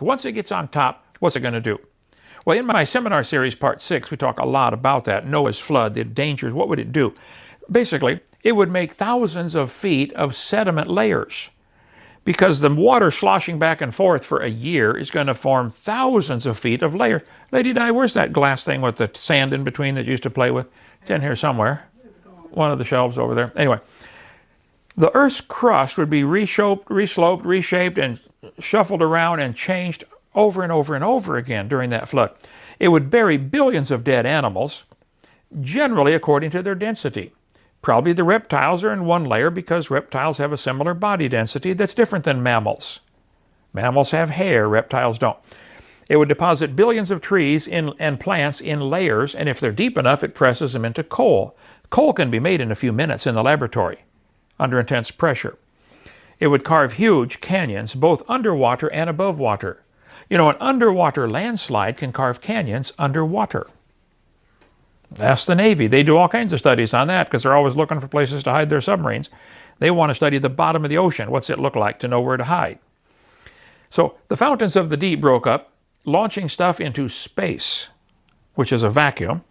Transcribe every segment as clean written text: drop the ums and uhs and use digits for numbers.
Once it gets on top, what's it going to do? Well, in my seminar series, part 6, we talk a lot about that. Noah's flood, the dangers, what would it do? Basically, it would make thousands of feet of sediment layers, because the water sloshing back and forth for a year is going to form thousands of feet of layers. Lady Di, where's that glass thing with the sand in between that you used to play with? It's in here somewhere. One of the shelves over there. Anyway, the Earth's crust would be resloped, reshaped, and shuffled around and changed over and over and over again during that flood. It would bury billions of dead animals, generally according to their density. Probably the reptiles are in one layer because reptiles have a similar body density that's different than mammals. Mammals have hair, reptiles don't. It would deposit billions of trees and plants in layers, and if they're deep enough, it presses them into coal. Coal can be made in a few minutes in the laboratory under intense pressure. It would carve huge canyons, both underwater and above water. You know, an underwater landslide can carve canyons underwater. Ask the Navy. They do all kinds of studies on that because they're always looking for places to hide their submarines. They want to study the bottom of the ocean. What's it look like to know where to hide? So the fountains of the deep broke up, launching stuff into space, which is a vacuum,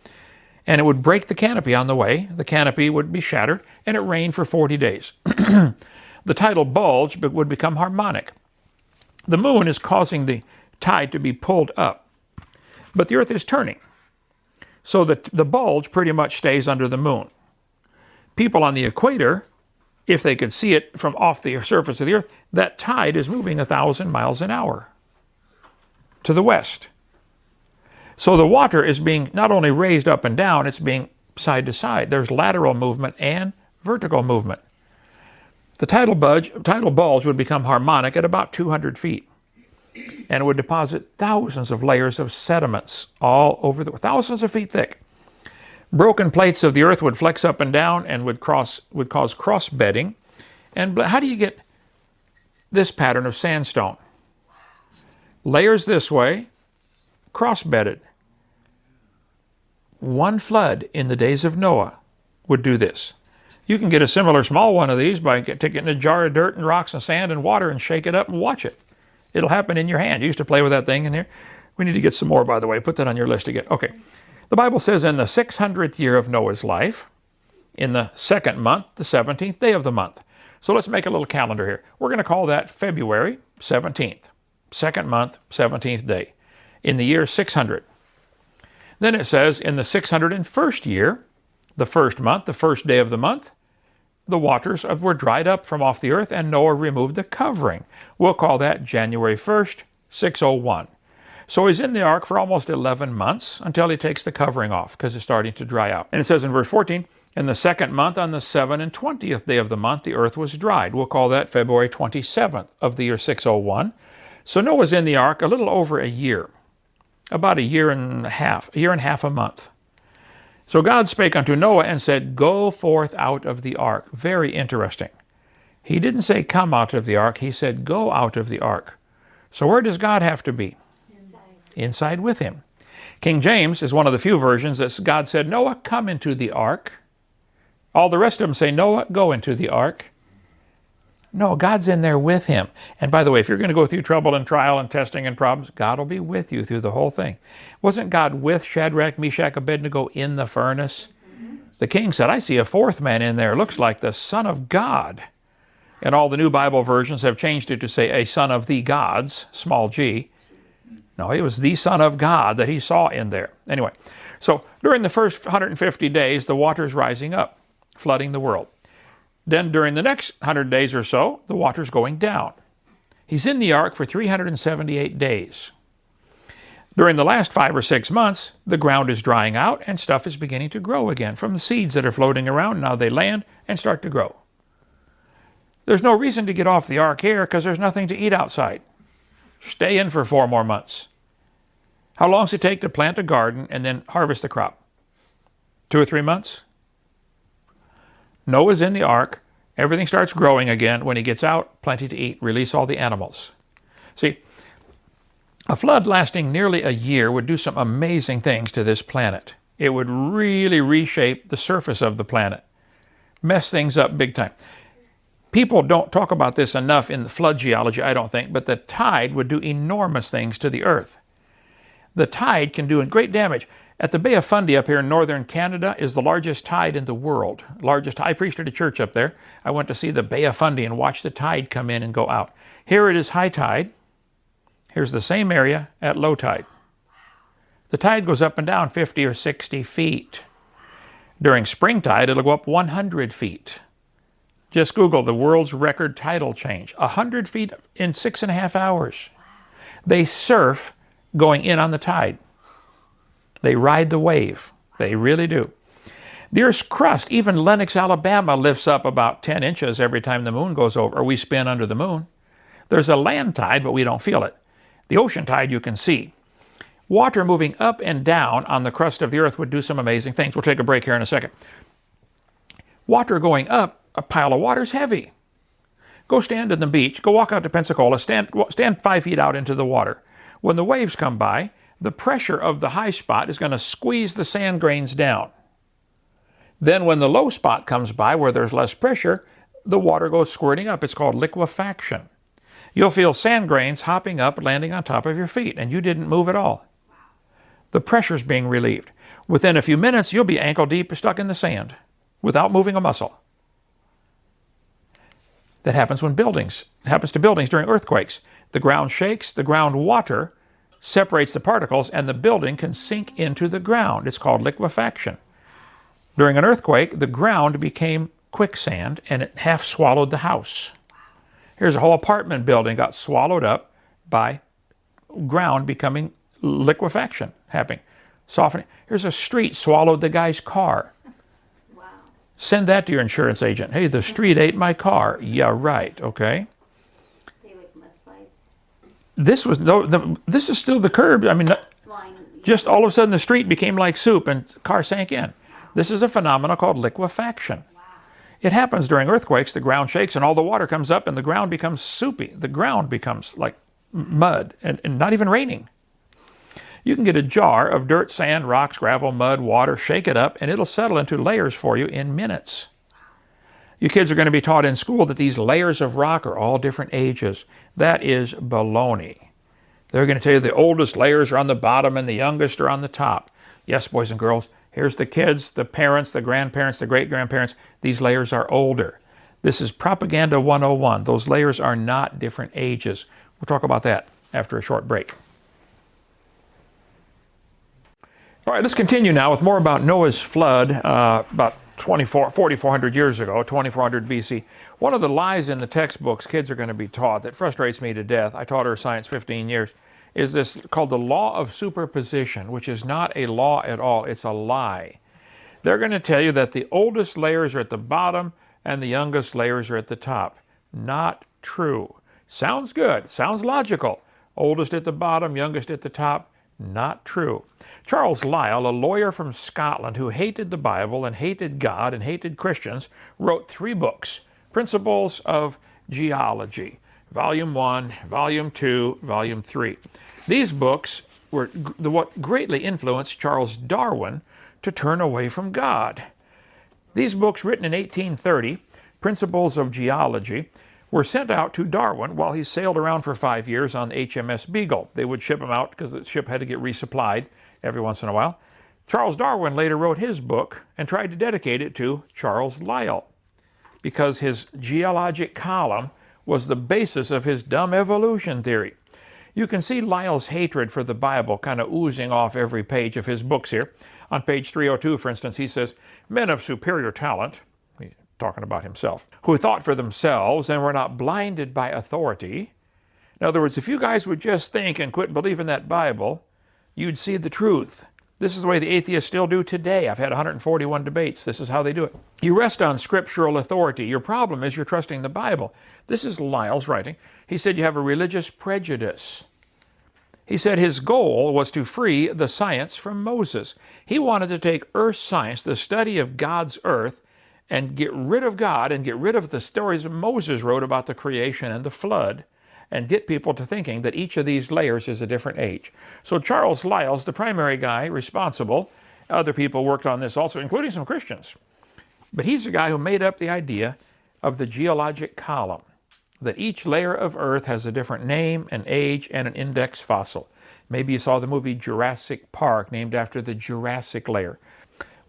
and it would break the canopy on the way. The canopy would be shattered, and it rained for 40 days. The tidal bulge would become harmonic. The moon is causing the tide to be pulled up, but the Earth is turning, so that the bulge pretty much stays under the moon. People on the equator, if they could see it from off the surface of the Earth, that tide is moving 1,000 miles an hour to the west. So the water is being not only raised up and down, it's being side to side. There's lateral movement and vertical movement. The tidal bulge would become harmonic at about 200 feet, and it would deposit thousands of layers of sediments all over thousands of feet thick. Broken plates of the Earth would flex up and down and would cause cross bedding. And how do you get this pattern of sandstone? Layers this way, cross bedded. One flood in the days of Noah would do this. You can get a similar small one of these by taking a jar of dirt and rocks and sand and water and shake it up and watch it. It'll happen in your hand. You used to play with that thing in here. We need to get some more, by the way. Put that on your list again. Okay. The Bible says in the 600th year of Noah's life, in the 2nd month, the 17th day of the month. So let's make a little calendar here. We're going to call that February 17th. 2nd month, 17th day. In the year 600. Then it says in the 601st year, the 1st month, the 1st day of the month, the waters were dried up from off the earth, and Noah removed the covering. We'll call that January 1st, 601. So he's in the ark for almost 11 months until he takes the covering off because it's starting to dry out. And it says in verse 14, in the 2nd month, on the 27th day of the month, the earth was dried. We'll call that February 27th of the year 601. So Noah's in the ark a little over a year, about a year and a half a month. So God spake unto Noah and said, go forth out of the ark. Very interesting. He didn't say come out of the ark. He said go out of the ark. So where does God have to be? Inside with him. King James is one of the few versions that God said, Noah, come into the ark. All the rest of them say, Noah, go into the ark. No, God's in there with him. And by the way, if you're going to go through trouble and trial and testing and problems, God will be with you through the whole thing. Wasn't God with Shadrach, Meshach, Abednego in the furnace? Mm-hmm. The king said, I see a 4th man in there. Looks like the Son of God. And all the new Bible versions have changed it to say a son of the gods, small g. No, it was the Son of God that he saw in there. Anyway, so during the first 150 days, the water's rising up, flooding the world. Then during the next 100 days or so, the water's going down. He's in the ark for 378 days. During the last 5 or 6 months, the ground is drying out and stuff is beginning to grow again from the seeds that are floating around. Now they land and start to grow. There's no reason to get off the ark here because there's nothing to eat outside. Stay in for 4 more months. How long does it take to plant a garden and then harvest the crop? 2 or 3 months? Noah's in the ark. Everything starts growing again. When he gets out, plenty to eat. Release all the animals. See, a flood lasting nearly a year would do some amazing things to this planet. It would really reshape the surface of the planet. Mess things up big time. People don't talk about this enough in the flood geology, I don't think, but the tide would do enormous things to the earth. The tide can do great damage. At the Bay of Fundy up here in northern Canada is the largest tide in the world. I preached at a church up there. I went to see the Bay of Fundy and watch the tide come in and go out. Here it is high tide. Here's the same area at low tide. The tide goes up and down 50 or 60 feet. During spring tide, it'll go up 100 feet. Just Google the world's record tidal change. 100 feet in 6.5 hours. They surf going in on the tide. They ride the wave. They really do. The Earth's crust, even Lenox, Alabama, lifts up about 10 inches every time the moon goes over, or we spin under the moon. There's a land tide, but we don't feel it. The ocean tide you can see. Water moving up and down on the crust of the Earth would do some amazing things. We'll take a break here in a second. Water going up, a pile of water is heavy. Go stand on the beach. Go walk out to Pensacola. Stand 5 feet out into the water. When the waves come by, the pressure of the high spot is going to squeeze the sand grains down. Then when the low spot comes by where there's less pressure, the water goes squirting up. It's called liquefaction. You'll feel sand grains hopping up, landing on top of your feet, and you didn't move at all. The pressure's being relieved. Within a few minutes, you'll be ankle deep stuck in the sand without moving a muscle. That happens to buildings during earthquakes. The ground shakes, the groundwater separates the particles, and the building can sink into the ground. It's called liquefaction. During an earthquake, the ground became quicksand, and it half swallowed the house. Here's a whole apartment building got swallowed up by ground becoming liquefaction happening, softening. Here's a street swallowed the guy's car. Wow. Send that to your insurance agent. Hey, the street ate my car. Yeah, right. Okay. They like mudslides. This is still the curb. I mean, just all of a sudden the street became like soup and the car sank in. This is a phenomenon called liquefaction. Wow. It happens during earthquakes. The ground shakes and all the water comes up and the ground becomes soupy. The ground becomes like mud and not even raining. You can get a jar of dirt, sand, rocks, gravel, mud, water, shake it up, and it'll settle into layers for you in minutes. You kids are going to be taught in school that these layers of rock are all different ages. That is baloney. They're going to tell you the oldest layers are on the bottom and the youngest are on the top. Yes, boys and girls, here's the kids, the parents, the grandparents, the great-grandparents. These layers are older. This is Propaganda 101. Those layers are not different ages. We'll talk about that after a short break. All right, let's continue now with more about Noah's flood about 4,400 years ago, 2400 BC. One of the lies in the textbooks kids are going to be taught that frustrates me to death, I taught her science 15 years, is this called the law of superposition, which is not a law at all. It's a lie. They're going to tell you that the oldest layers are at the bottom and the youngest layers are at the top. Not true. Sounds good. Sounds logical. Oldest at the bottom, youngest at the top. Not true. Charles Lyell, a lawyer from Scotland who hated the Bible and hated God and hated Christians, wrote 3 books, Principles of Geology, Volume 1, Volume 2, Volume 3. These books were what greatly influenced Charles Darwin to turn away from God. These books, written in 1830, Principles of Geology, were sent out to Darwin while he sailed around for 5 years on HMS Beagle. They would ship them out because the ship had to get resupplied every once in a while. Charles Darwin later wrote his book and tried to dedicate it to Charles Lyell because his geologic column was the basis of his dumb evolution theory. You can see Lyell's hatred for the Bible kind of oozing off every page of his books here. On page 302, for instance, he says, "Men of superior talent," he's talking about himself, "who thought for themselves and were not blinded by authority." In other words, if you guys would just think and quit believing that Bible, you'd see the truth. This is the way the atheists still do today. I've had 141 debates. This is how they do it. You rest on scriptural authority. Your problem is you're trusting the Bible. This is Lyle's writing. He said you have a religious prejudice. He said his goal was to free the science from Moses. He wanted to take earth science, the study of God's earth, and get rid of God and get rid of the stories Moses wrote about the creation and the flood, and get people to thinking that each of these layers is a different age. So Charles Lyell's the primary guy responsible. Other people worked on this also, including some Christians. But he's the guy who made up the idea of the geologic column, that each layer of Earth has a different name, an age, and an index fossil. Maybe you saw the movie Jurassic Park, named after the Jurassic layer.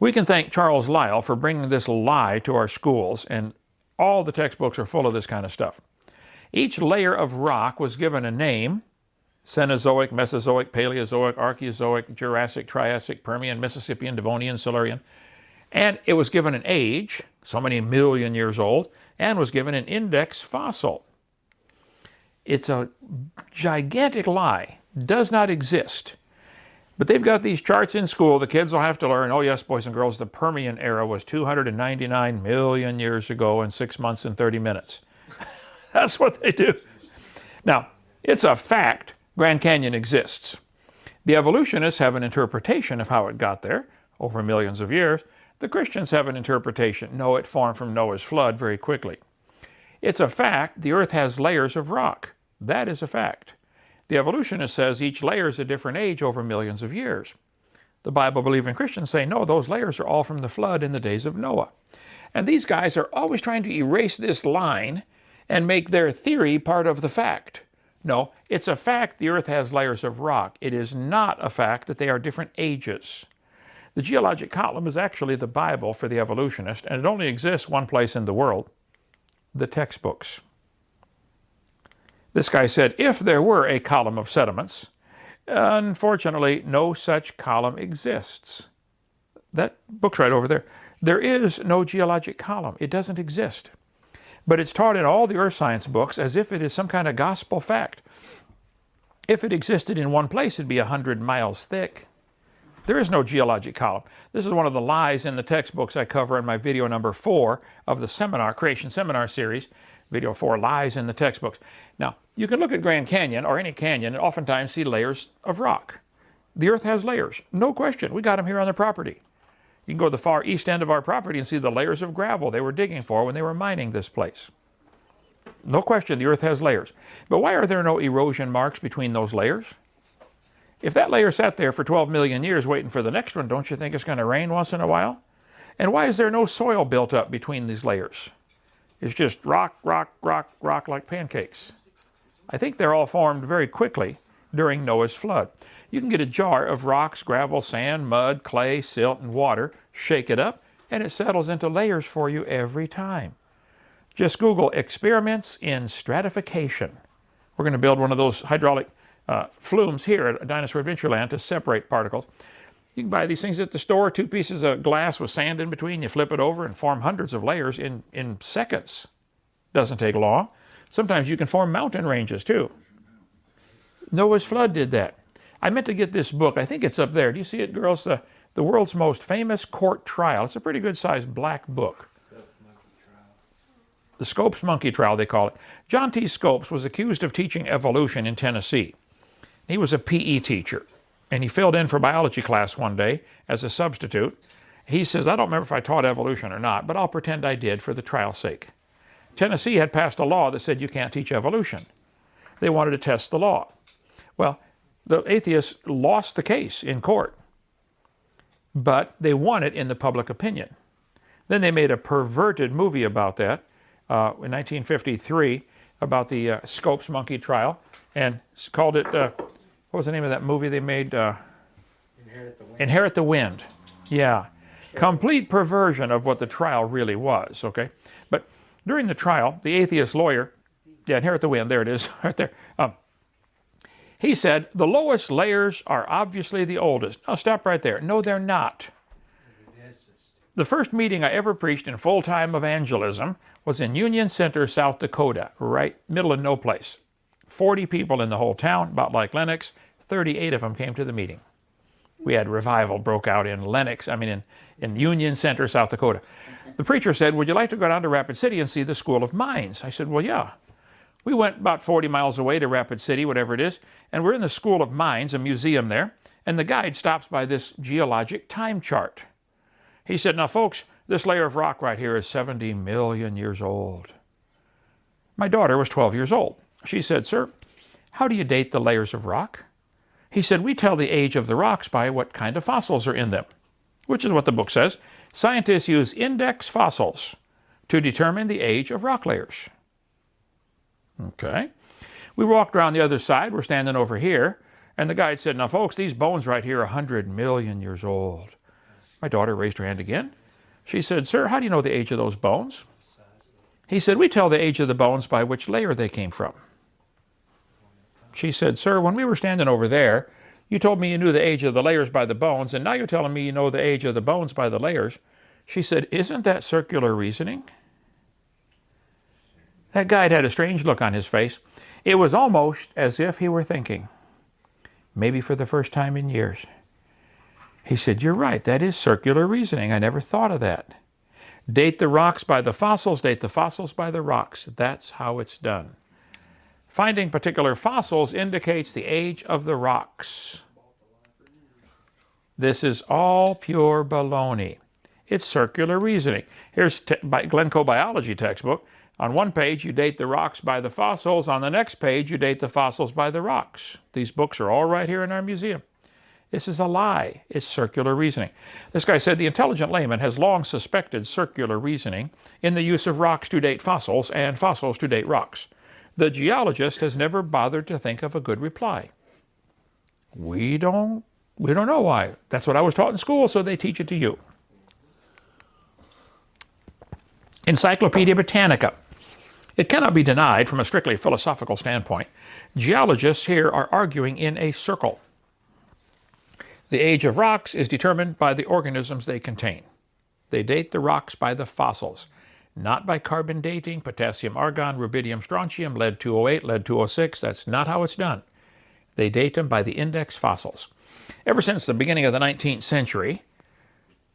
We can thank Charles Lyell for bringing this lie to our schools, and all the textbooks are full of this kind of stuff. Each layer of rock was given a name: Cenozoic, Mesozoic, Paleozoic, Archaeozoic, Jurassic, Triassic, Permian, Mississippian, Devonian, Silurian. And it was given an age, so many million years old, and was given an index fossil. It's a gigantic lie. Does not exist. But they've got these charts in school. The kids will have to learn, oh yes, boys and girls, the Permian era was 299 million years ago and 6 months and 30 minutes. That's what they do. Now, it's a fact Grand Canyon exists. The evolutionists have an interpretation of how it got there over millions of years. The Christians have an interpretation. No, it formed from Noah's flood very quickly. It's a fact the earth has layers of rock. That is a fact. The evolutionist says each layer is a different age over millions of years. The Bible-believing Christians say, no, those layers are all from the flood in the days of Noah. And these guys are always trying to erase this line and make their theory part of the fact. No, it's a fact the earth has layers of rock. It is not a fact that they are different ages. The geologic column is actually the Bible for the evolutionist, and it only exists one place in the world: the textbooks. This guy said, if there were a column of sediments, unfortunately, no such column exists. That book's right over there. There is no geologic column. It doesn't exist. But it's taught in all the earth science books as if it is some kind of gospel fact. If it existed in one place, it'd be 100 miles thick. There is no geologic column. This is one of the lies in the textbooks I cover in my video number 4 of the seminar, Creation Seminar Series, video 4, Lies in the Textbooks. Now, you can look at Grand Canyon or any canyon and oftentimes see layers of rock. The earth has layers, no question. We got them here on the property. You can go to the far east end of our property and see the layers of gravel they were digging for when they were mining this place. No question, the earth has layers. But why are there no erosion marks between those layers? If that layer sat there for 12 million years waiting for the next one, don't you think it's going to rain once in a while? And why is there no soil built up between these layers? It's just rock, rock, rock, rock like pancakes. I think they're all formed very quickly during Noah's flood. You can get a jar of rocks, gravel, sand, mud, clay, silt, and water, shake it up, and it settles into layers for you every time. Just Google experiments in stratification. We're going to build one of those hydraulic flumes here at Dinosaur Adventureland to separate particles. You can buy these things at the store, 2 pieces of glass with sand in between. You flip it over and form hundreds of layers in seconds. Doesn't take long. Sometimes you can form mountain ranges too. Noah's flood did that. I meant to get this book. I think it's up there. Do you see it, girls? The world's most famous court trial. It's a pretty good-sized black book. The Scopes Monkey Trial, they call it. John T. Scopes was accused of teaching evolution in Tennessee. He was a PE teacher, and he filled in for biology class one day as a substitute. He says, I don't remember if I taught evolution or not, but I'll pretend I did for the trial's sake. Tennessee had passed a law that said you can't teach evolution. They wanted to test the law. Well, the atheists lost the case in court, but they won it in the public opinion. Then they made a perverted movie about that in 1953 about the Scopes Monkey Trial, and called it, what was the name of that movie they made? Inherit the Wind. Yeah. Complete perversion of what the trial really was, okay? But during the trial, the atheist lawyer, Inherit the Wind, there it is, right there. He said, the lowest layers are obviously the oldest. Now stop right there. No, they're not. The first meeting I ever preached in full-time evangelism was in Union Center, South Dakota, right middle of no place. 40 people in the whole town, about like Lennox. 38 of them came to the meeting. We had revival broke out in in Union Center, South Dakota. The preacher said, would you like to go down to Rapid City and see the School of Mines? I said, well, yeah. We went about 40 miles away to Rapid City, whatever it is, and we're in the School of Mines, a museum there, and the guide stops by this geologic time chart. He said, now folks, this layer of rock right here is 70 million years old. My daughter was 12 years old. She said, sir, how do you date the layers of rock? He said, we tell the age of the rocks by what kind of fossils are in them, which is what the book says. Scientists use index fossils to determine the age of rock layers. Okay. We walked around the other side. We're standing over here. And the guide said, now, folks, these bones right here are 100 million years old. My daughter raised her hand again. She said, sir, how do you know the age of those bones? He said, we tell the age of the bones by which layer they came from. She said, sir, when we were standing over there, you told me you knew the age of the layers by the bones, and now you're telling me you know the age of the bones by the layers. She said, isn't that circular reasoning? That guide had a strange look on his face. It was almost as if he were thinking, maybe for the first time in years. He said, you're right, that is circular reasoning. I never thought of that. Date the rocks by the fossils, date the fossils by the rocks. That's how it's done. Finding particular fossils indicates the age of the rocks. This is all pure baloney. It's circular reasoning. Here's Glencoe biology textbook. On one page, you date the rocks by the fossils. On the next page, you date the fossils by the rocks. These books are all right here in our museum. This is a lie. It's circular reasoning. This guy said the intelligent layman has long suspected circular reasoning in the use of rocks to date fossils and fossils to date rocks. The geologist has never bothered to think of a good reply. We don't know why. That's what I was taught in school, so they teach it to you. Encyclopedia Britannica. It cannot be denied from a strictly philosophical standpoint. Geologists here are arguing in a circle. The age of rocks is determined by the organisms they contain. They date the rocks by the fossils, not by carbon dating, potassium, argon, rubidium, strontium, lead-208, lead-206. That's not how it's done. They date them by the index fossils. Ever since the beginning of the 19th century,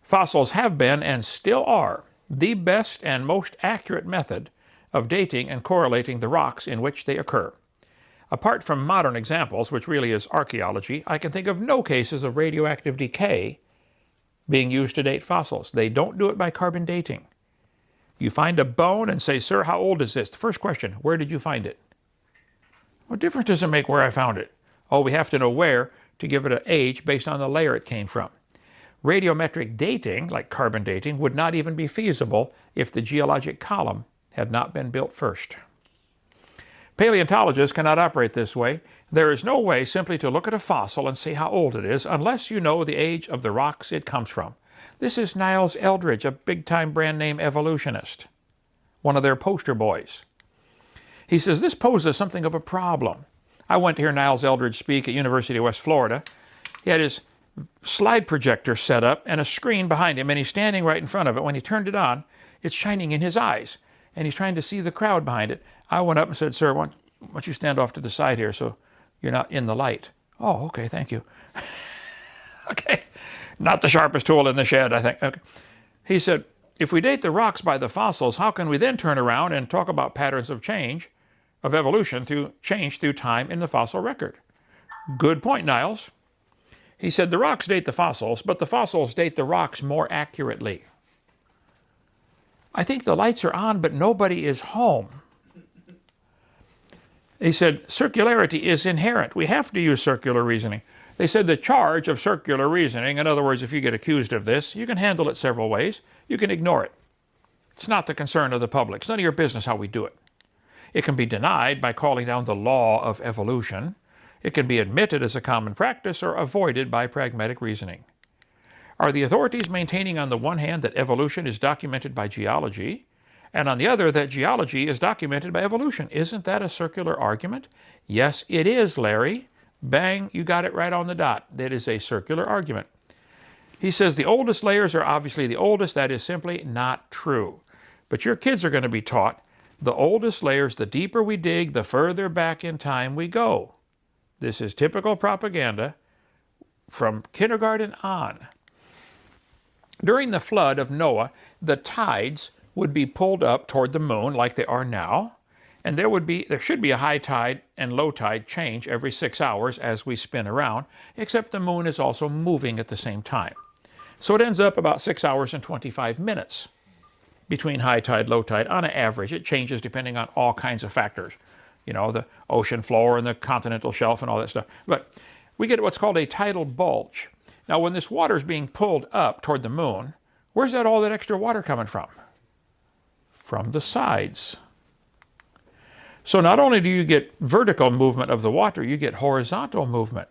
fossils have been and still are the best and most accurate method of dating and correlating the rocks in which they occur. Apart from modern examples, which really is archaeology, I can think of no cases of radioactive decay being used to date fossils. They don't do it by carbon dating. You find a bone and say, sir, how old is this? The first question, where did you find it? What difference does it make where I found it? Oh, we have to know where to give it an age based on the layer it came from. Radiometric dating, like carbon dating, would not even be feasible if the geologic column had not been built first. Paleontologists cannot operate this way. There is no way simply to look at a fossil and say how old it is unless you know the age of the rocks it comes from. This is Niles Eldredge, a big-time brand-name evolutionist, one of their poster boys. He says, this poses something of a problem. I went to hear Niles Eldredge speak at University of West Florida. He had his slide projector set up and a screen behind him, and he's standing right in front of it. When he turned it on, it's shining in his eyes, and he's trying to see the crowd behind it. I went up and said, sir, why don't you stand off to the side here so you're not in the light? Oh, okay, thank you. Okay, not the sharpest tool in the shed, I think. Okay. He said, if we date the rocks by the fossils, how can we then turn around and talk about patterns of change, of evolution, through change through time in the fossil record? Good point, Niles. He said, the rocks date the fossils, but the fossils date the rocks more accurately. I think the lights are on, but nobody is home. He said, circularity is inherent. We have to use circular reasoning. They said the charge of circular reasoning, in other words, if you get accused of this, you can handle it several ways. You can ignore it. It's not the concern of the public. It's none of your business how we do it. It can be denied by calling down the law of evolution. It can be admitted as a common practice or avoided by pragmatic reasoning. Are the authorities maintaining on the one hand that evolution is documented by geology, and on the other that geology is documented by evolution? Isn't that a circular argument? Yes, it is, Larry. Bang, you got it right on the dot. That is a circular argument. He says the oldest layers are obviously the oldest. That is simply not true. But your kids are going to be taught the oldest layers, the deeper we dig, the further back in time we go. This is typical propaganda from kindergarten on. During the flood of Noah, the tides would be pulled up toward the moon like they are now, and there should be a high tide and low tide change every 6 hours as we spin around, except the moon is also moving at the same time. So it ends up about 6 hours and 25 minutes between high tide, low tide. On an average, it changes depending on all kinds of factors. You know, the ocean floor and the continental shelf and all that stuff. But we get what's called a tidal bulge. Now, when this water is being pulled up toward the moon, where's all that extra water coming from? From the sides. So not only do you get vertical movement of the water, you get horizontal movement.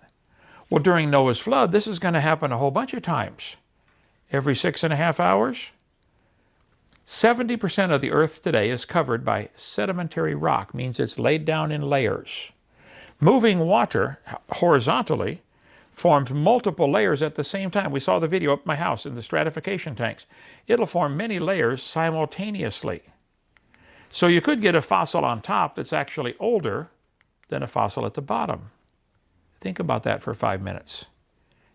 Well, during Noah's flood, this is going to happen a whole bunch of times. Every 6.5 hours. 70% of the earth today is covered by sedimentary rock, means it's laid down in layers. Moving water horizontally forms multiple layers at the same time. We saw the video up at my house in the stratification tanks. It'll form many layers simultaneously. So you could get a fossil on top that's actually older than a fossil at the bottom. Think about that for 5 minutes.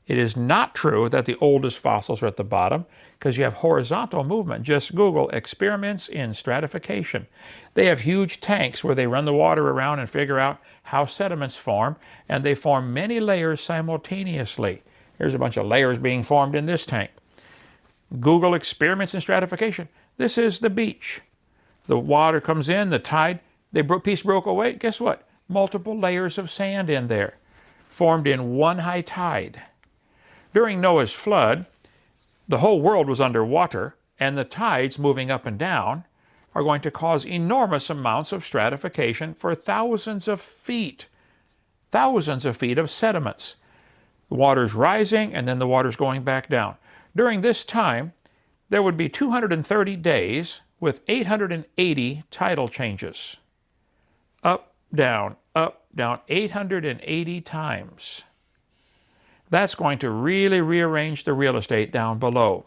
It is not true that the oldest fossils are at the bottom because you have horizontal movement. Just Google experiments in stratification. They have huge tanks where they run the water around and figure out how sediments form, and they form many layers simultaneously. Here's a bunch of layers being formed in this tank. Google experiments in stratification. This is the beach. The water comes in, the tide, piece broke away. Guess what? Multiple layers of sand in there, formed in one high tide. During Noah's flood, the whole world was underwater, and the tides moving up and down are going to cause enormous amounts of stratification for thousands of feet of sediments. The water's rising, and then the water's going back down. During this time, there would be 230 days with 880 tidal changes. Up, down, 880 times. That's going to really rearrange the real estate down below.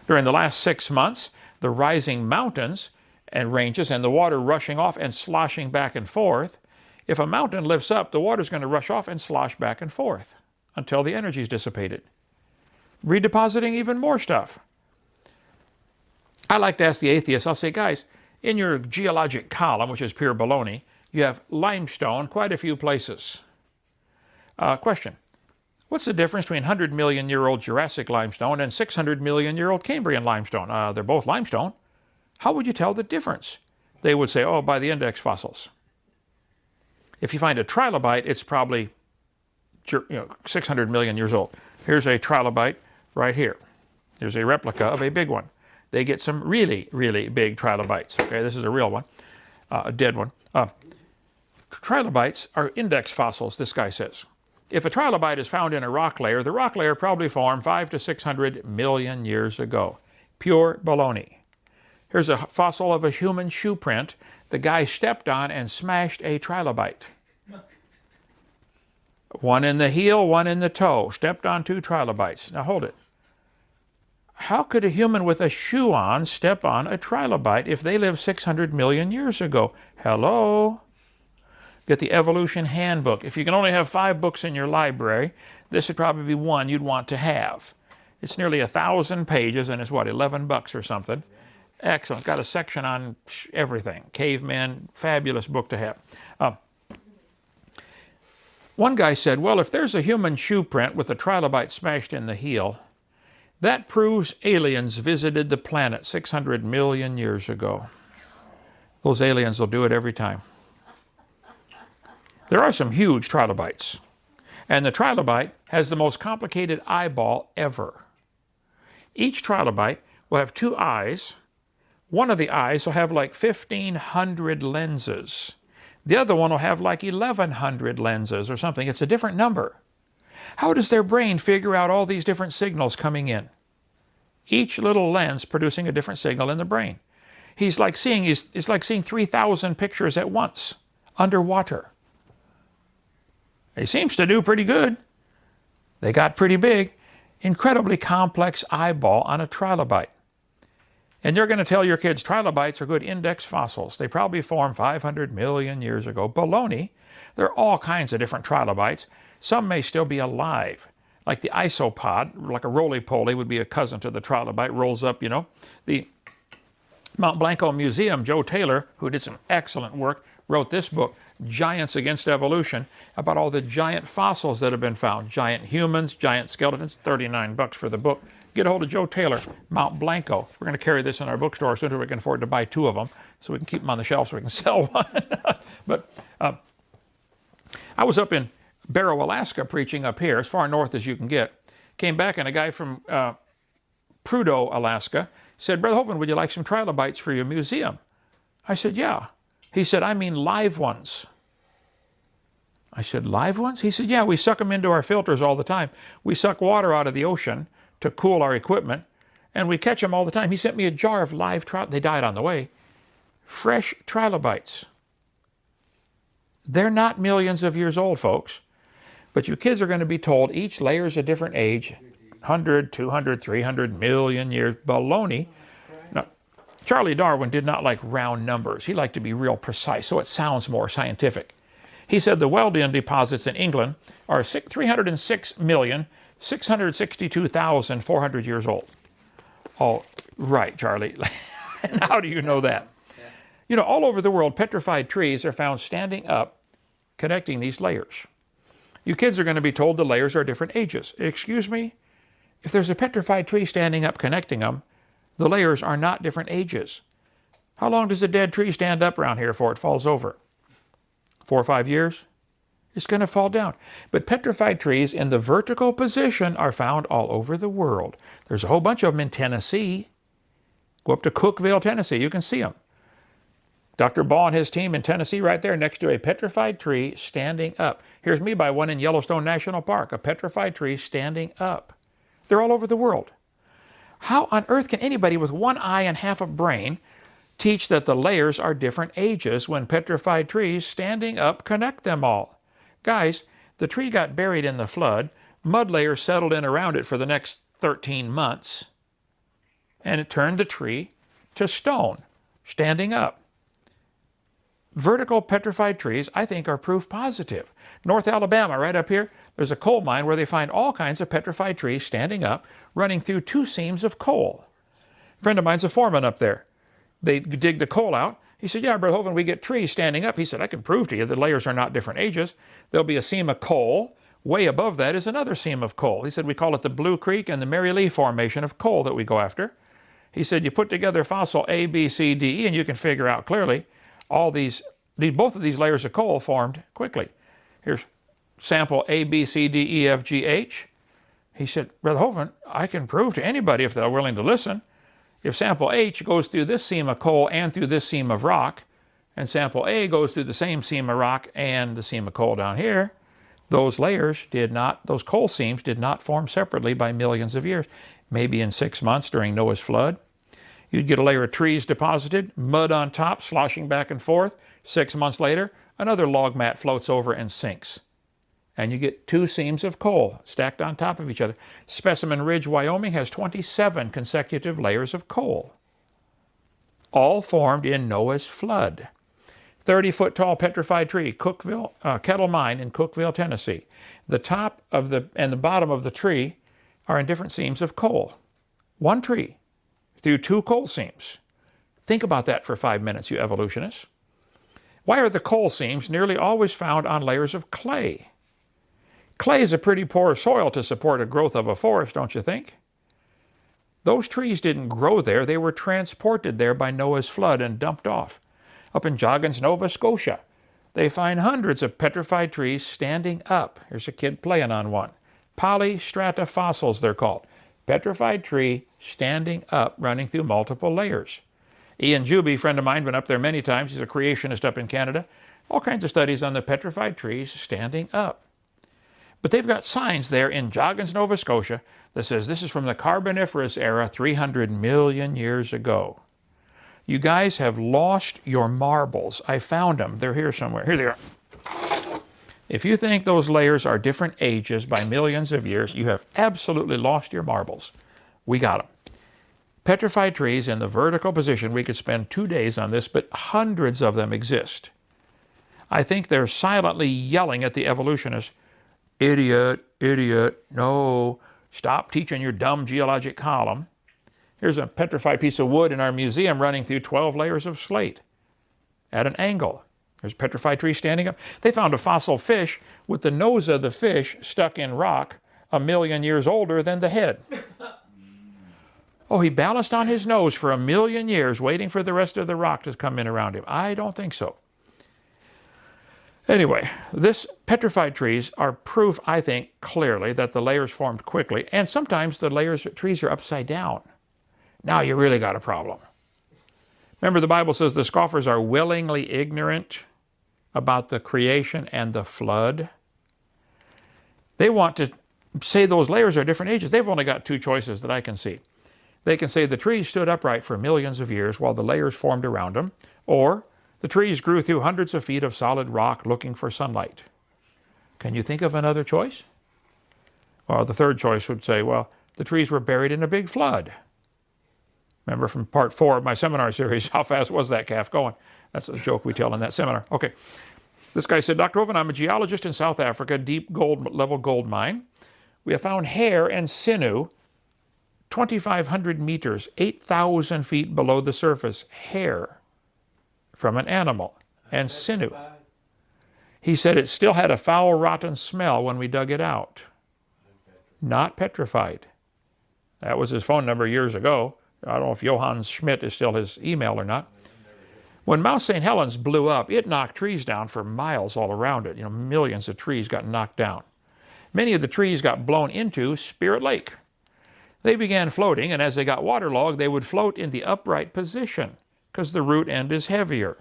During the last 6 months, the rising mountains and ranges and the water rushing off and sloshing back and forth, if a mountain lifts up, the water's going to rush off and slosh back and forth until the energy is dissipated, redepositing even more stuff. I like to ask the atheists, I'll say, guys, in your geologic column, which is pure baloney, you have limestone quite a few places. Question. What's the difference between 100 million year old Jurassic limestone and 600 million year old Cambrian limestone? They're both limestone. How would you tell the difference? They would say, oh, by the index fossils. If you find a trilobite, it's probably 600 million years old. Here's a trilobite right here. Here's a replica of a big one. They get some really, really big trilobites. Okay, this is a real one, a dead one. Trilobites are index fossils, this guy says. If a trilobite is found in a rock layer, the rock layer probably formed 500 to 600 million years ago. Pure baloney. Here's a fossil of a human shoe print. The guy stepped on and smashed a trilobite. One in the heel, one in the toe. Stepped on 2 trilobites. Now hold it. How could a human with a shoe on step on a trilobite if they lived 600 million years ago? Hello? Get the Evolution Handbook. If you can only have 5 books in your library, this would probably be one you'd want to have. It's nearly 1,000 pages, and it's what, $11 or something? Excellent. Got a section on everything. Cavemen, fabulous book to have. One guy said, well, if there's a human shoe print with a trilobite smashed in the heel, that proves aliens visited the planet 600 million years ago. Those aliens will do it every time. There are some huge trilobites, and the trilobite has the most complicated eyeball ever. Each trilobite will have 2 eyes. One of the eyes will have like 1,500 lenses. The other one will have like 1,100 lenses or something. It's a different number. How does their brain figure out all these different signals coming in? Each little lens producing a different signal in the brain. It's like seeing 3,000 pictures at once underwater. He seems to do pretty good. They got pretty big. Incredibly complex eyeball on a trilobite. And you're going to tell your kids trilobites are good index fossils. They probably formed 500 million years ago. Baloney. There are all kinds of different trilobites. Some may still be alive. like the isopod, like a roly-poly would be a cousin to the trilobite, rolls up, you know. The Mount Blanco Museum, Joe Taylor, who did some excellent work, wrote this book, Giants Against Evolution, about all the giant fossils that have been found. Giant humans, giant skeletons, $39 for the book. Get a hold of Joe Taylor, Mount Blanco. We're going to carry this in our bookstore as soon as we can afford to buy 2 of them so we can keep them on the shelf so we can sell one. But I was up in Barrow, Alaska, preaching up here, as far north as you can get. Came back, and a guy from Prudhoe, Alaska, said, Brother Hovind, would you like some trilobites for your museum? I said, yeah. He said, I mean live ones. I said, live ones? He said, yeah, we suck them into our filters all the time. We suck water out of the ocean to cool our equipment, and we catch them all the time. He sent me a jar of live trilobites. They died on the way. Fresh trilobites. They're not millions of years old, folks. But you kids are going to be told each layer is a different age. 100, 200, 300 million years. Baloney. Now, Charlie Darwin did not like round numbers. He liked to be real precise, so it sounds more scientific. He said the Wealden deposits in England are 306,662,400 years old. Oh, right, Charlie. And how do you know that? You know, all over the world, petrified trees are found standing up, connecting these layers. You kids are going to be told the layers are different ages. Excuse me? If there's a petrified tree standing up, connecting them, the layers are not different ages. How long does a dead tree stand up around here before it falls over? 4 or 5 years? It's going to fall down. But petrified trees in the vertical position are found all over the world. There's a whole bunch of them in Tennessee. Go up to Cookeville, Tennessee. You can see them. Dr. Ball and his team in Tennessee right there next to a petrified tree standing up. Here's me by one in Yellowstone National Park, a petrified tree standing up. They're all over the world. How on earth can anybody with one eye and half a brain teach that the layers are different ages when petrified trees standing up connect them all? Guys, the tree got buried in the flood, mud layers settled in around it for the next 13 months, and it turned the tree to stone, standing up. Vertical petrified trees, I think, are proof positive. North Alabama, right up here, there's a coal mine where they find all kinds of petrified trees standing up, running through 2 seams of coal. A friend of mine's a foreman up there. They dig the coal out. He said, yeah, Brother Hovind, we get trees standing up. He said, I can prove to you the layers are not different ages. There'll be a seam of coal. Way above that is another seam of coal. He said, we call it the Blue Creek and the Mary Lee Formation of coal that we go after. He said, you put together fossil A, B, C, D, E, and you can figure out clearly both of these layers of coal formed quickly. Here's sample A, B, C, D, E, F, G, H. He said, Brother Hovind, I can prove to anybody if they're willing to listen. If sample H goes through this seam of coal and through this seam of rock, and sample A goes through the same seam of rock and the seam of coal down here, those coal seams did not form separately by millions of years. Maybe in 6 months during Noah's flood. You'd get a layer of trees deposited, mud on top, sloshing back and forth. 6 months later, another log mat floats over and sinks. And you get 2 seams of coal stacked on top of each other. Specimen Ridge, Wyoming has 27 consecutive layers of coal, all formed in Noah's flood. 30-foot tall petrified tree, Kettle Mine in Cookeville, Tennessee. The top and the bottom of the tree are in different seams of coal. 1 tree through 2 coal seams. Think about that for 5 minutes, you evolutionists. Why are the coal seams nearly always found on layers of clay? Clay is a pretty poor soil to support the growth of a forest, don't you think? Those trees didn't grow there. They were transported there by Noah's flood and dumped off. Up in Joggins, Nova Scotia, they find hundreds of petrified trees standing up. Here's a kid playing on one. Polystrata fossils, they're called. Petrified tree standing up, running through multiple layers. Ian Juby, friend of mine, been up there many times. He's a creationist up in Canada. All kinds of studies on the petrified trees standing up. But they've got signs there in Joggins, Nova Scotia that says this is from the Carboniferous era 300 million years ago. You guys have lost your marbles. I found them. They're here somewhere. Here they are. If you think those layers are different ages by millions of years, you have absolutely lost your marbles. We got them. Petrified trees in the vertical position, we could spend 2 days on this, but hundreds of them exist. I think they're silently yelling at the evolutionists, Idiot, idiot, no. Stop teaching your dumb geologic column. Here's a petrified piece of wood in our museum running through 12 layers of slate at an angle. There's a petrified tree standing up. They found a fossil fish with the nose of the fish stuck in rock 1,000,000 years older than the head. Oh, he balanced on his nose for 1,000,000 years waiting for the rest of the rock to come in around him. I don't think so. Anyway, this petrified trees are proof, I think, clearly that the layers formed quickly, and sometimes the trees are upside down. Now you really got a problem. Remember, the Bible says the scoffers are willingly ignorant about the creation and the flood. They want to say those layers are different ages. They've only got two choices that I can see. They can say the trees stood upright for millions of years while the layers formed around them, or the trees grew through hundreds of feet of solid rock looking for sunlight. Can you think of another choice? Well, the third choice would say, well, the trees were buried in a big flood. Remember from part 4 of my seminar series, how fast was that calf going? That's a joke we tell in that seminar. Okay. This guy said, Dr. Hovind, I'm a geologist in South Africa, deep level gold mine. We have found hair and sinew 2,500 meters, 8,000 feet below the surface. Hair from an animal and sinew. He said it still had a foul, rotten smell when we dug it out. Not petrified. That was his phone number years ago. I don't know if Johann Schmidt is still his email or not. When Mount St. Helens blew up, it knocked trees down for miles all around it. Millions of trees got knocked down. Many of the trees got blown into Spirit Lake. They began floating, and as they got waterlogged, they would float in the upright position because the root end is heavier.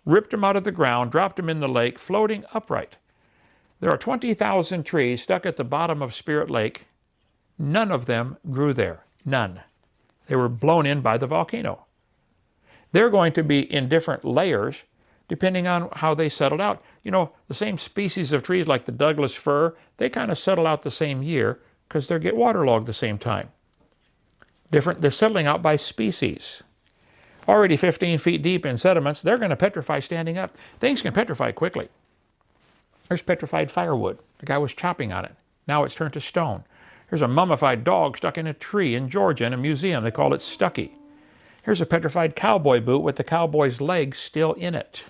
Ripped them out of the ground, dropped them in the lake, floating upright. There are 20,000 trees stuck at the bottom of Spirit Lake. None of them grew there. None. They were blown in by the volcano. They're going to be in different layers depending on how they settled out. The same species of trees like the Douglas fir, they kind of settle out the same year because they get waterlogged the same time. They're settling out by species. Already 15 feet deep in sediments, they're going to petrify standing up. Things can petrify quickly. There's petrified firewood. The guy was chopping on it. Now it's turned to stone. Here's a mummified dog stuck in a tree in Georgia in a museum. They call it Stucky. Here's a petrified cowboy boot with the cowboy's legs still in it.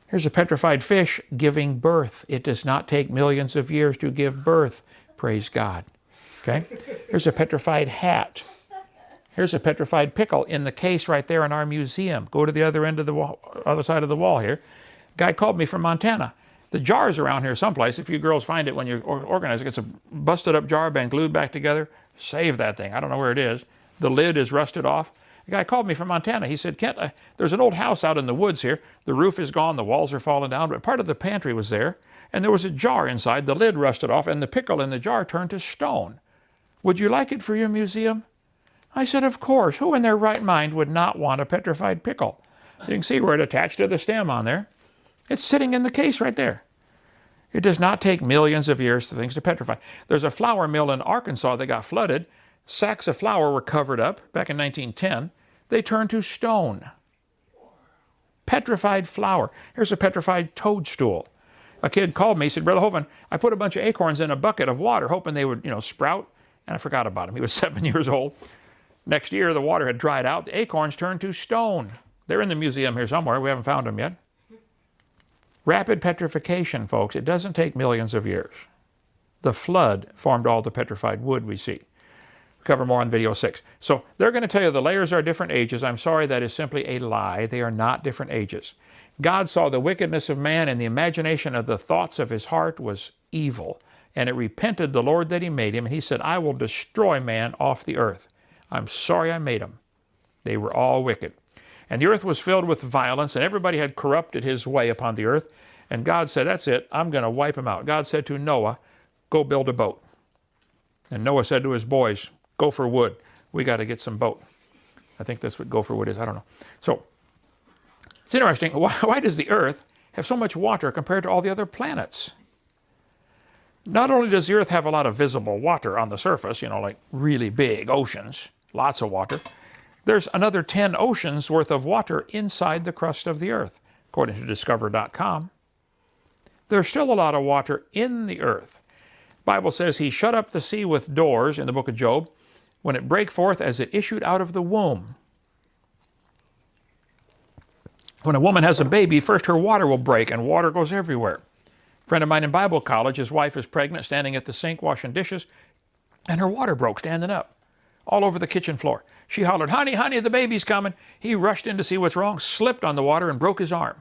Here's a petrified fish giving birth. It does not take millions of years to give birth. Praise God. Okay? Here's a petrified hat. Here's a petrified pickle in the case right there in our museum. Go to the other end of the wall, other side of the wall here. Guy called me from Montana. The jar's around here someplace. If you girls find it when you're organizing, it's a busted up jar been glued back together. Save that thing. I don't know where it is. The lid is rusted off. The guy called me from Montana. He said, Kent, there's an old house out in the woods here. The roof is gone. The walls are falling down. But part of the pantry was there. And there was a jar inside. The lid rusted off. And the pickle in the jar turned to stone. Would you like it for your museum? I said, of course. Who in their right mind would not want a petrified pickle? So you can see where it attached to the stem on there. It's sitting in the case right there. It does not take millions of years for things to petrify. There's a flour mill in Arkansas that got flooded. Sacks of flour were covered up back in 1910. They turned to stone. Petrified flour. Here's a petrified toadstool. A kid called me. He said, Brother Hovind, I put a bunch of acorns in a bucket of water hoping they would, sprout. And I forgot about him. He was 7 years old. Next year, the water had dried out. The acorns turned to stone. They're in the museum here somewhere. We haven't found them yet. Rapid petrification, folks. It doesn't take millions of years. The flood formed all the petrified wood we see. We'll cover more on video 6. So they're going to tell you the layers are different ages. I'm sorry, that is simply a lie. They are not different ages. God saw the wickedness of man, and the imagination of the thoughts of his heart was evil. And it repented the Lord that he made him. And he said, I will destroy man off the earth. I'm sorry I made them. They were all wicked. And the earth was filled with violence, and everybody had corrupted his way upon the earth. And God said, that's it. I'm going to wipe them out. God said to Noah, go build a boat. And Noah said to his boys, go for wood. We got to get some boat. I think that's what go for wood is. I don't know. So it's interesting. Why does the earth have so much water compared to all the other planets? Not only does the earth have a lot of visible water on the surface, like really big oceans, lots of water, there's another 10 oceans worth of water inside the crust of the earth, according to discover.com. There's still a lot of water in the earth. Bible says he shut up the sea with doors in the book of Job when it brake forth as it issued out of the womb. When a woman has a baby, first her water will break and water goes everywhere. A friend of mine in Bible college, his wife is pregnant, standing at the sink washing dishes, and her water broke standing up all over the kitchen floor. She hollered, "Honey, honey, the baby's coming." He rushed in to see what's wrong, slipped on the water and broke his arm.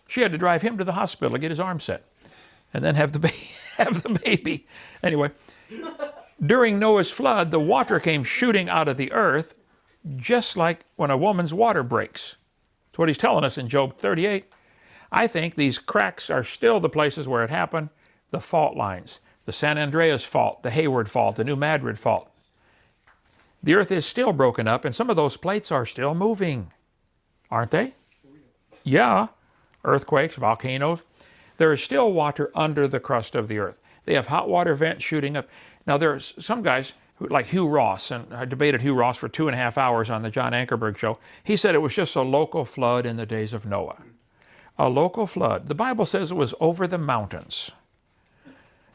She had to drive him to the hospital to get his arm set and then have the baby. Anyway, during Noah's flood, the water came shooting out of the earth just like when a woman's water breaks. That's what he's telling us in Job 38. I think these cracks are still the places where it happened, the fault lines, the San Andreas fault, the Hayward fault, the New Madrid fault. The earth is still broken up, and some of those plates are still moving, aren't they? Yeah, earthquakes, volcanoes. There is still water under the crust of the earth. They have hot water vents shooting up. Now, there's some guys, like Hugh Ross, and I debated Hugh Ross for 2.5 hours on the John Ankerberg show. He said it was just a local flood in the days of Noah. A local flood. The Bible says it was over the mountains.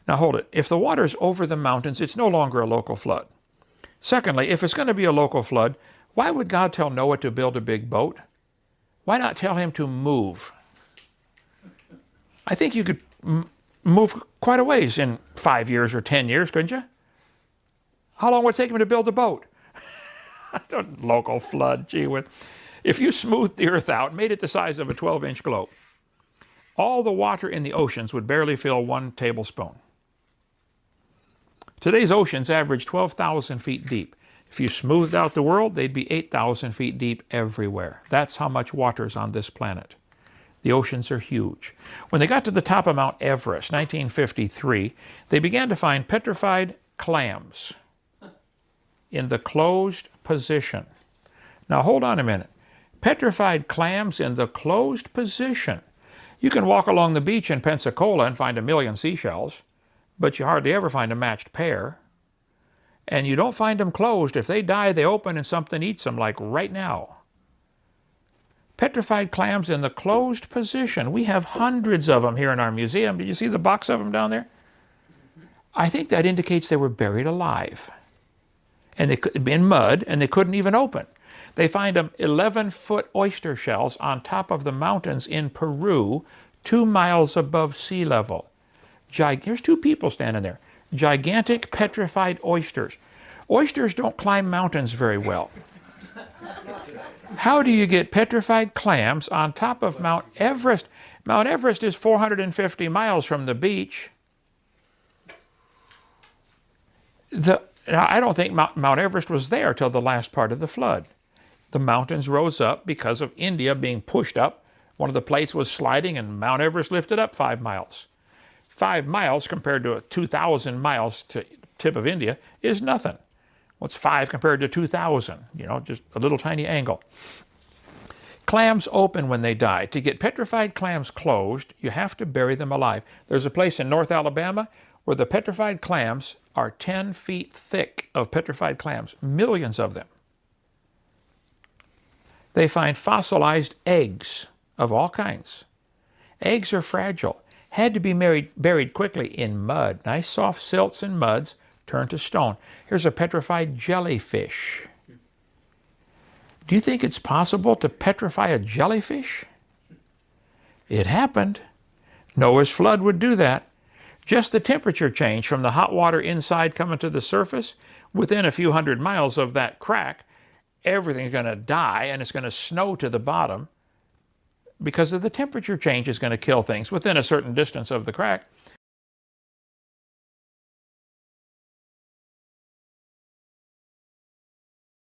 Now hold it. If the water's over the mountains, it's no longer a local flood. Secondly, if it's going to be a local flood, why would God tell Noah to build a big boat? Why not tell him to move? I think you could move quite a ways in 5 years or 10 years, couldn't you? How long would it take him to build a boat? Local flood, gee whiz. If you smoothed the earth out, made it the size of a 12-inch globe, all the water in the oceans would barely fill 1 tablespoon. Today's oceans average 12,000 feet deep. If you smoothed out the world, they'd be 8,000 feet deep everywhere. That's how much water is on this planet. The oceans are huge. When they got to the top of Mount Everest, 1953, they began to find petrified clams in the closed position. Now hold on a minute. Petrified clams in the closed position. You can walk along the beach in Pensacola and find 1 million seashells, but you hardly ever find a matched pair. And you don't find them closed. If they die, they open and something eats them, like right now. Petrified clams in the closed position. We have hundreds of them here in our museum. Did you see the box of them down there? I think that indicates they were buried alive. And they could be in mud, and they couldn't even open. They find them 11-foot oyster shells on top of the mountains in Peru, 2 miles above sea level. Here's 2 people standing there. Gigantic petrified oysters. Oysters don't climb mountains very well. How do you get petrified clams on top of Mount Everest? Mount Everest is 450 miles from the beach. Now, I don't think Mount Everest was there till the last part of the flood. The mountains rose up because of India being pushed up. One of the plates was sliding and Mount Everest lifted up 5 miles. 5 miles compared to 2,000 miles to tip of India is nothing. What's 5 compared to 2,000? You know, just a little tiny angle. Clams open when they die. To get petrified clams closed, you have to bury them alive. There's a place in North Alabama where the petrified clams are 10 feet thick of petrified clams, millions of them. They find fossilized eggs of all kinds. Eggs are fragile, had to be buried quickly in mud. Nice soft silts and muds turned to stone. Here's a petrified jellyfish. Do you think it's possible to petrify a jellyfish? It happened. Noah's flood would do that. Just the temperature change from the hot water inside coming to the surface, within a few hundred miles of that crack, everything's going to die and it's going to snow to the bottom because of the temperature change is going to kill things within a certain distance of the crack.